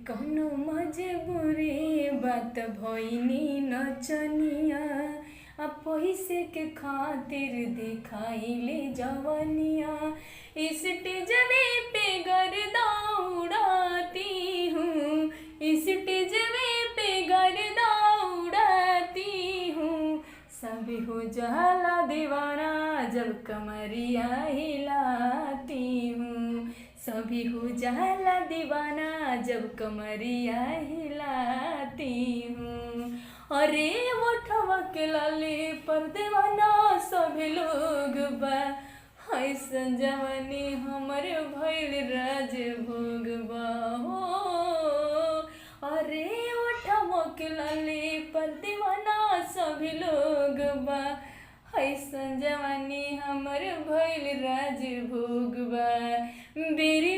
कौनो मजबूरी बात भइनी नचनिया आ पैसे के खातिर दिखाइले जवनिया स्टेजवे पे गर्दा उड़ाती हूँ स्टेजवे पे गर्दा उड़ाती हूँ सभी हो जाला दीवाना जब कमरिया हिलाती हूँ सभी हो जाला दीवाना जब कमरिया हिलाती हूँ। अरे ओठवा के लाली पर दीवाना सभी लोग बा ऐसन जवानी हमर भइल राजभोग बा हो। अरे ओठवा के लाली पर दीवाना सभी लोग बा ऐसन जवानी हमर भइल राजभोग बा। बेरी